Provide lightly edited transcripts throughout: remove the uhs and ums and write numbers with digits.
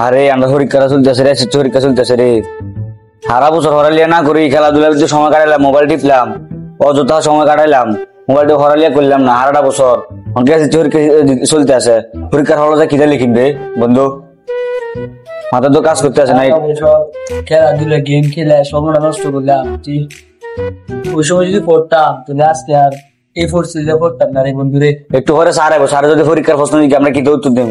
আরে আমরা পরীক্ষা চলতেছে রে, পরীক্ষা চলতেছে রে। সারা বছর হরালিয়া না করি, খেলাধুলার ভিতরে সময় কাটাইলাম, মোবাইল টিপলাম, অযথা সময় কাটাইলাম, মোবাইলটা হরালিয়া করলাম না। সারাটা বছর চলতে আছে, পরীক্ষার হলে কিতা লিখিম রে বন্ধু? মাথা তো কাজ করতে আছে না। খেলাধুলা গেম খেলে সময় নষ্ট করলাম। ওই সময় যদি পড়তাম তাহলে আজকে আর এই পরিস্থিতিতে পড়তাম না রে বন্ধু রে। একটু পরে স্যার আইবো, স্যার যদি পরীক্ষার প্রশ্ন দিকে আমরা কি উত্তর দেব?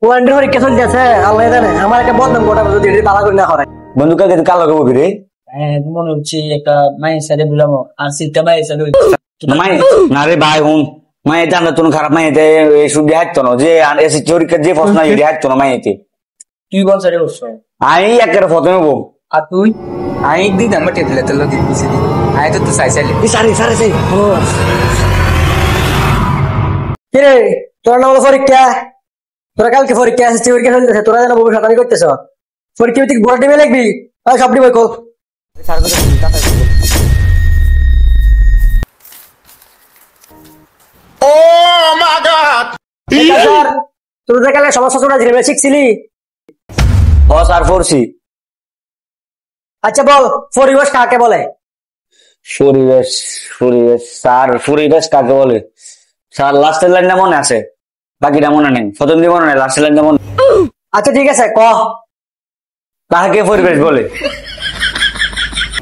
ওয়ান্ডার পরীক্ষা চলতেছে, আল্লাহ জানে আমার একটা বদনাম গোটা যদি বালা করে না হয়। বন্ধু কাকে কাল লাগে ববি রে? হ্যাঁ মনে হচ্ছে একটা মায়ের সাথে বুলামো আর সিটটা মায়ের সাথে না রে ভাই হুন, মায়েতে আমরা তুমি খারাপ মায়েতে সুবিধা হাঁটতো না, যে পরীক্ষার যে প্রশ্ন হাঁটতো না মায়েতে। তুই বল সারে বলছো আমি একেবারে প্রথমে বউ। আর তুই আমি একদিন আমার টেবিলে তো লগে দিছি আমি তো চাইছিলি কিরে তোরা না বলো পরীক্ষা, তোরা কালকে পরীক্ষা আসছে, পরীক্ষা চলতেছে, তোরা যেন বউ সাতানি করতেছ। পরীক্ষা তুই বড় টিমে লিখবি, সব বই কল। তোদের কালে সমস্যা তোরা জিনিস শিখছিলি? ও স্যার পড়ছি। আচ্ছা বল পরিবেশ কাকে বলে? পরিবেশ, পরিবেশ স্যার পরিবেশ কাকে বলে? স্যার লাস্টের লাইনটা মনে আছে, বাকিটা মনে নেই। প্রথম দিয়ে মনে নেই, লাস্টের লাইনটা মনে। আচ্ছা ঠিক আছে ক। কাকে পরিবেশ বলে?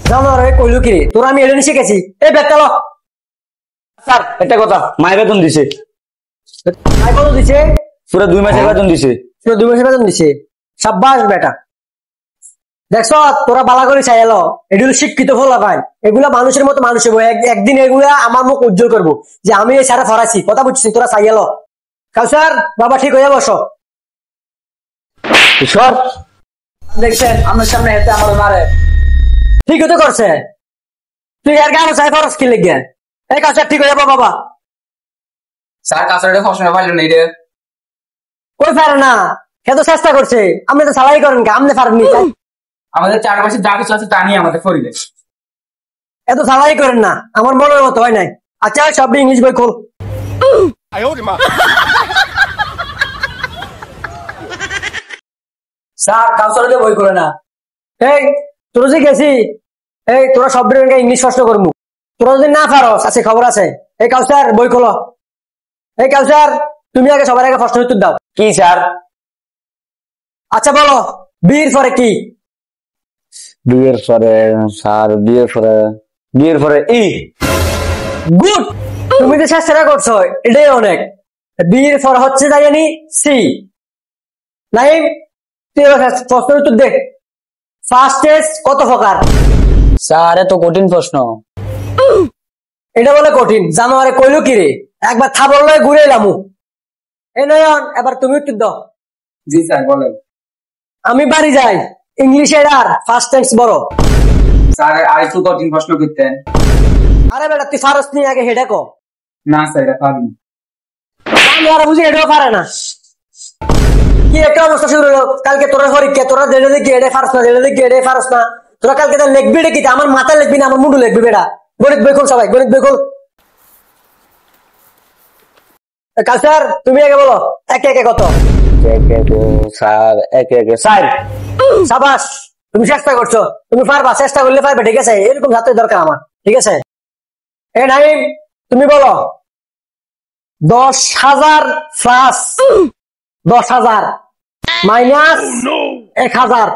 জানো রে কইলু কি তোরা আমি এলেন শিখেছি। এই বেকাল স্যার একটা কথা, মায়ের বেতন দিছে। মাই কত দিছে? পুরো 2 মাসের বেতন দিছে। পুরো 2 মাসের বেতন দিছে। সাব্বাস বেটা, দেখছ তোরা বালা করে চাই এলো। এগুলো শিক্ষিত ফলা ভাই, এগুলা মানুষের মতো মানুষ হবো। একদিন এগুলা আমার মুখ উজ্জ্বল করবো যে আমি এই সারা ফরাইছি। কথা বুঝছি তোরা চাই এলো। কাউসার বাবা ঠিক হয়ে বসো। সর দেখছেন আমার সামনে হেঁটে আমার মারে। ঠিক তো করছে, তুই আর গান চাই ফরস কি লেগে? এই কাউসার ঠিক হয়ে যাবো বাবা। স্যার কাছাড়ে ফসলে পাইল নেই রে। ওই পারে না, সে তো চেষ্টা করছে। আপনি তো সালাই করেন কে? আপনি পারেননি। আমাদের চারপাশে যা কিছু আছে তা নিয়ে আমাদের পরিবেশ। এত সালাই করেন না, আমার মনের মতো হয় নাই। আচ্ছা সব ইংলিশ বই খোল। স্যার কাউসারে বই করে না। এই তোরা যে গেছি, এই তোরা সব ইংলিশ প্রশ্ন করবো। তোরা যদি না পারস আছে খবর আছে। এই কাউসার বই খোলো। এই কাউসার তুমি আগে সবার আগে প্রশ্ন উত্তর দাও। কি স্যার? আচ্ছা বলো বীর পরে কি? বিয়ের পরে স্যার, বিয়ের পরে ই। গুড, তুমি যে চেষ্টা করছো এটাই অনেক। বীর পর হচ্ছে তাই জানি সি। নাইম তুই প্রশ্ন উত্তর দে। ফাস্টেস্ট কত প্রকার? স্যার এত কঠিন প্রশ্ন। এটা বলে কঠিন, জানুয়ারে কইলো কি রে? একবার থাবর লয় ঘুরে এলামু। এই নয়ন এবার তুমি উত্তর দাও। জি স্যার বলেন। আমি বাড়ি যাই, ইংলিশের আর ফার্স্ট টেন্স বড়। স্যার আর একটু কঠিন প্রশ্ন করতেন। আরে বেটা তুই ফারস নিয়ে আগে হেডে কো। না স্যার এটা পারি। আমি আর বুঝি এটাও পারে না। কি একটা অবস্থা শুরু হলো, কালকে তোরা পরীক্ষা, তোরা জেনে দেখি এডে ফারস না, জেনে দেখি এডে ফারস না। তোরা কালকে তার লিখবি এটা কি? আমার মাথা লিখবি না আমার মুন্ডু লিখবি বেটা। গণিত বই খোল সবাই, গণিত বই খোল। কালচার তুমি আগে বলো একে একে কত? স্যার একে একে স্যার। সাবাস, তুমি চেষ্টা করছো, তুমি পারবা, চেষ্টা করলে পারবে। ঠিক আছে, এরকম ছাত্রের দরকার আমার। ঠিক আছে, এ নাইম তুমি বলো 10,000 প্লাস 10,000 মাইনাস 1,000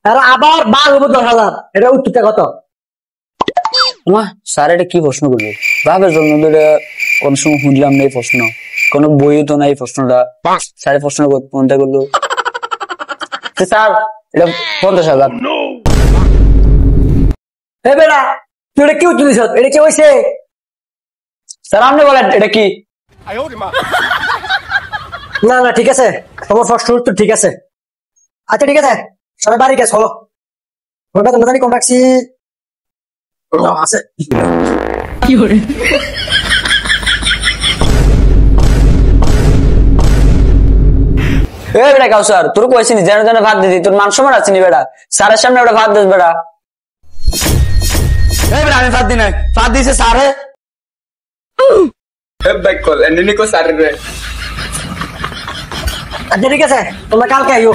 আর আবার বার হবো 10,000। এটা উত্তরটা কত? স্যার এটা কি প্রশ্ন করবে? ভাবের জন্য কোন সময় শুনলাম না এই প্রশ্ন, কোন বইও তো নাই প্রশ্নটা। স্যারের প্রশ্ন কোনটা করলো? স্যার এটা 50,000। এ বেটা তুই এটা কি উত্তর দিছ? এটা কি হয়েছে? স্যার আপনি বলেন এটা কি? না না ঠিক আছে, তোমার প্রশ্ন উত্তর ঠিক আছে। আচ্ছা ঠিক আছে, সবাই বাড়ি গেছে হলো। ওটা তোমরা জানি কম রাখছি আছে কি করে? বেটা কাউসার তোর কইছি যেন যেন ভাত দিদি, তোর মান সম্মান আছে নি বেটা? স্যারের সামনে ওটা ভাত দিস বেটা। আমি ভাত দিই নাই, ভাত দিছে স্যারে। বাইক কল এনে কো স্যার রে আচ্ছা ঠিক আছে তোমরা কালকে আইও